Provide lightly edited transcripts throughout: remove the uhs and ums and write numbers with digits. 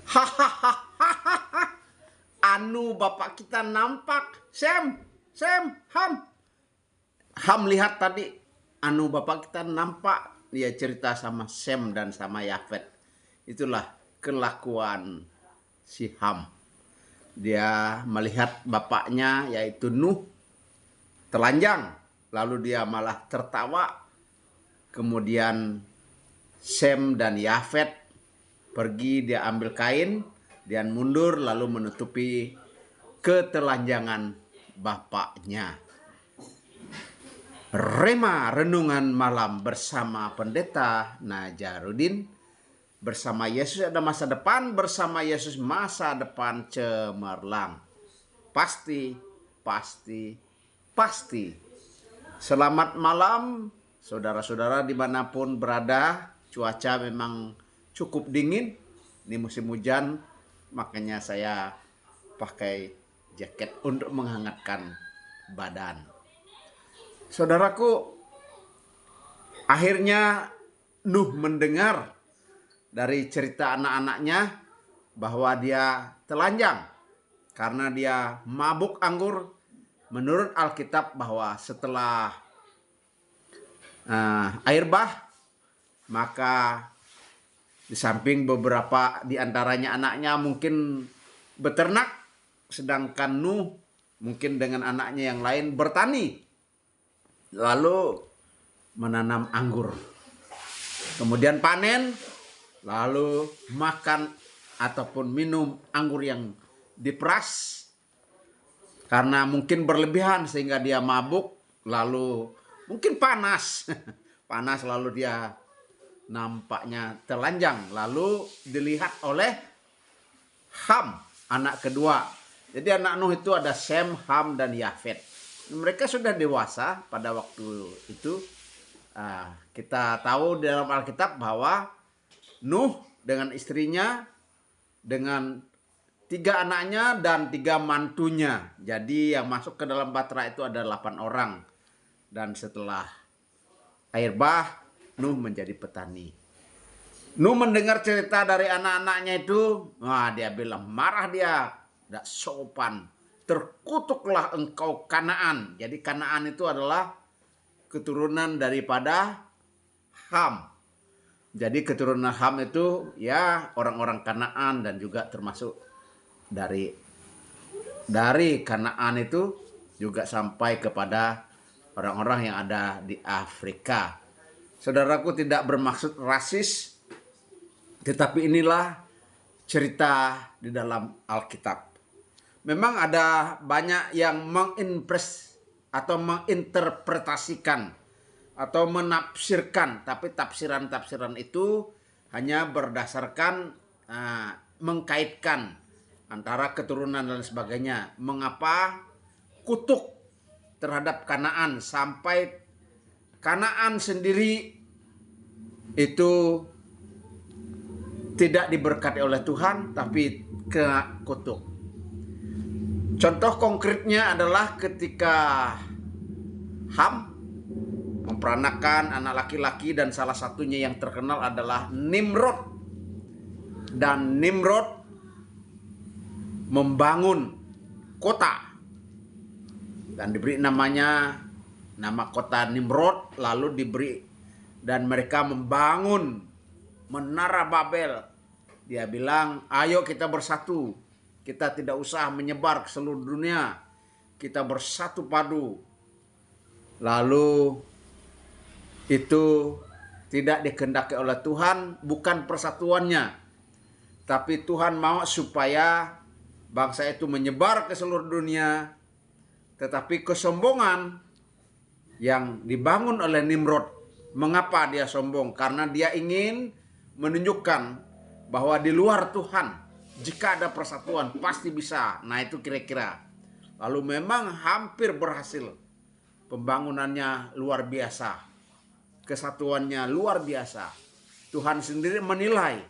Hahaha, anu bapak kita nampak. Sem, Ham lihat tadi. Anu bapak kita nampak. Dia cerita sama Sem dan sama Yafet. Itulah kelakuan si Ham. Dia melihat bapaknya yaitu Nuh telanjang. Lalu dia malah tertawa. Kemudian Sem dan Yafet pergi, dia ambil kain, dia mundur lalu menutupi ketelanjangan bapaknya. Rema renungan malam bersama Pendeta Najarudin. Bersama Yesus ada masa depan, bersama Yesus masa depan cemerlang. Pasti. Selamat malam saudara-saudara dimanapun berada. Cuaca memang cukup dingin. Ini musim hujan, makanya saya pakai jaket untuk menghangatkan badan. Saudaraku, akhirnya Nuh mendengar dari cerita anak-anaknya bahwa dia telanjang karena dia mabuk anggur. Menurut Alkitab bahwa setelah air bah, maka di samping beberapa di antaranya anaknya mungkin beternak, sedangkan Nuh mungkin dengan anaknya yang lain bertani, lalu menanam anggur. Kemudian panen, lalu makan ataupun minum anggur yang diperas. Karena mungkin berlebihan sehingga dia mabuk, lalu mungkin panas. Panas lalu dia nampaknya telanjang. Lalu dilihat oleh Ham, anak kedua. Jadi anak Nuh itu ada Sem, Ham, dan Yafet. Mereka sudah dewasa pada waktu itu. Kita tahu dalam Alkitab bahwa Nuh dengan istrinya, dengan 3 anaknya dan 3 mantunya. Jadi yang masuk ke dalam bahtera itu ada 8 orang. Dan setelah air bah, Nuh menjadi petani. Nuh mendengar cerita dari anak-anaknya itu, dia bilang, marah dia, tidak sopan. Terkutuklah engkau Kanaan. Jadi Kanaan itu adalah keturunan daripada Ham. Jadi keturunan Ham itu ya orang-orang Kanaan dan juga termasuk dari Kanaan itu juga sampai kepada orang-orang yang ada di Afrika. Saudaraku, tidak bermaksud rasis, tetapi inilah cerita di dalam Alkitab. Memang ada banyak yang menginterpretasikan atau menafsirkan, tapi tafsiran-tafsiran itu hanya berdasarkan mengkaitkan antara keturunan dan sebagainya. Mengapa kutuk terhadap Kanaan sampai Kanaan sendiri itu tidak diberkati oleh Tuhan tapi kena kutuk. Contoh konkretnya adalah ketika Ham memperanakan anak laki-laki dan salah satunya yang terkenal adalah Nimrod. Dan Nimrod membangun kota dan diberi nama kota Nimrod, lalu diberi dan mereka membangun menara Babel. Dia bilang, ayo kita bersatu, kita tidak usah menyebar ke seluruh dunia, kita bersatu padu. Lalu itu tidak dikehendaki oleh Tuhan, bukan persatuannya, tapi Tuhan mau supaya bangsa itu menyebar ke seluruh dunia. Tetapi kesombongan yang dibangun oleh Nimrod, mengapa dia sombong? Karena dia ingin menunjukkan bahwa di luar Tuhan, jika ada persatuan pasti bisa. Nah itu kira-kira. Lalu memang hampir berhasil. Pembangunannya luar biasa. Kesatuannya luar biasa. Tuhan sendiri menilai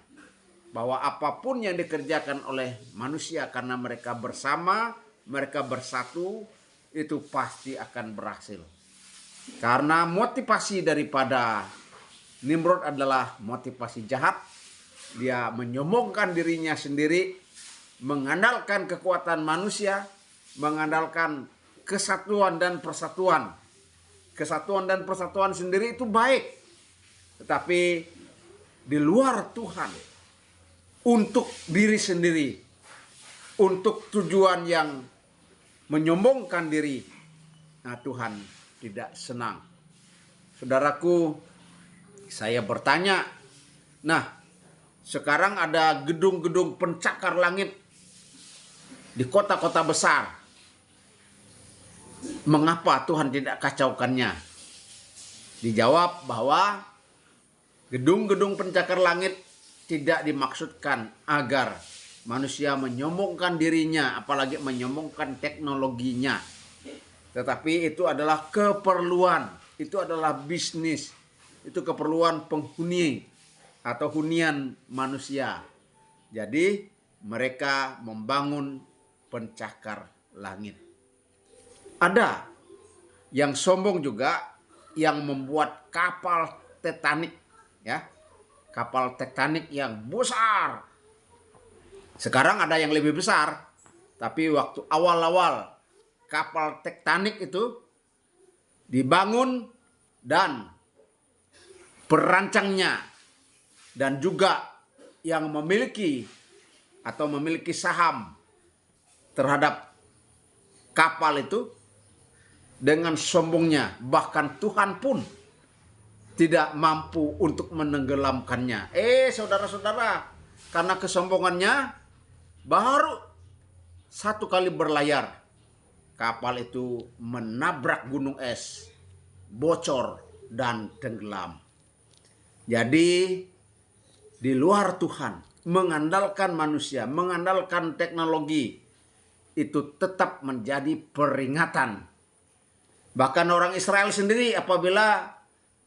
bahwa apapun yang dikerjakan oleh manusia karena mereka bersama, mereka bersatu, itu pasti akan berhasil. Karena motivasi daripada Nimrod adalah motivasi jahat, dia menyombongkan dirinya sendiri, mengandalkan kekuatan manusia, mengandalkan kesatuan dan persatuan. Kesatuan dan persatuan sendiri itu baik, tetapi di luar Tuhan, untuk diri sendiri, untuk tujuan yang menyombongkan diri, nah Tuhan tidak senang. Saudaraku, saya bertanya, nah sekarang ada gedung-gedung pencakar langit di kota-kota besar. Mengapa Tuhan tidak kacaukannya? Dijawab bahwa gedung-gedung pencakar langit tidak dimaksudkan agar manusia menyombongkan dirinya, apalagi menyombongkan teknologinya. Tetapi itu adalah keperluan, itu adalah bisnis, itu keperluan penghuni atau hunian manusia. Jadi mereka membangun pencakar langit. Ada yang sombong juga, yang membuat kapal Titanic, ya, kapal Titanic yang besar. Sekarang ada yang lebih besar, tapi waktu awal-awal kapal Titanic itu dibangun dan perancangnya dan juga yang memiliki saham terhadap kapal itu dengan sombongnya, bahkan Tuhan pun tidak mampu untuk menenggelamkannya. Saudara-saudara, karena kesombongannya baru satu kali berlayar, kapal itu menabrak gunung es, bocor dan tenggelam. Jadi di luar Tuhan, mengandalkan manusia, mengandalkan teknologi, itu tetap menjadi peringatan. Bahkan orang Israel sendiri apabila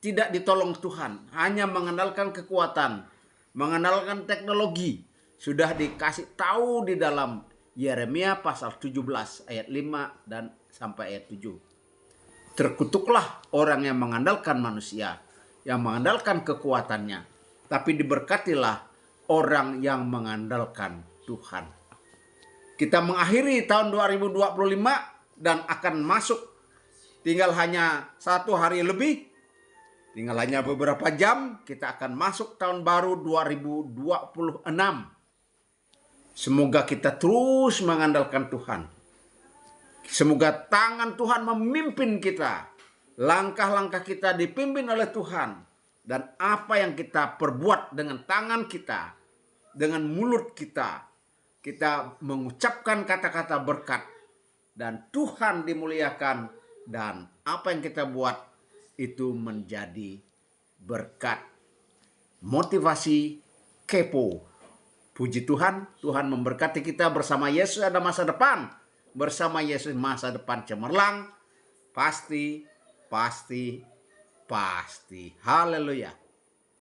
tidak ditolong Tuhan, hanya mengandalkan kekuatan, mengandalkan teknologi, sudah dikasih tahu di dalam Yeremia pasal 17 ayat 5 dan sampai ayat 7. Terkutuklah orang yang mengandalkan manusia, yang mengandalkan kekuatannya, tapi diberkatilah orang yang mengandalkan Tuhan. Kita mengakhiri tahun 2025 dan akan masuk, tinggal hanya 1 hari lebih, tinggal hanya beberapa jam, kita akan masuk tahun baru 2026. Semoga kita terus mengandalkan Tuhan. Semoga tangan Tuhan memimpin kita. Langkah-langkah kita dipimpin oleh Tuhan. Dan apa yang kita perbuat dengan tangan kita, dengan mulut kita, kita mengucapkan kata-kata berkat. Dan Tuhan dimuliakan. Dan apa yang kita buat itu menjadi berkat. Motivasi kepo. Puji Tuhan, Tuhan memberkati kita. Bersama Yesus ada masa depan. Bersama Yesus masa depan cemerlang. Pasti. Haleluya.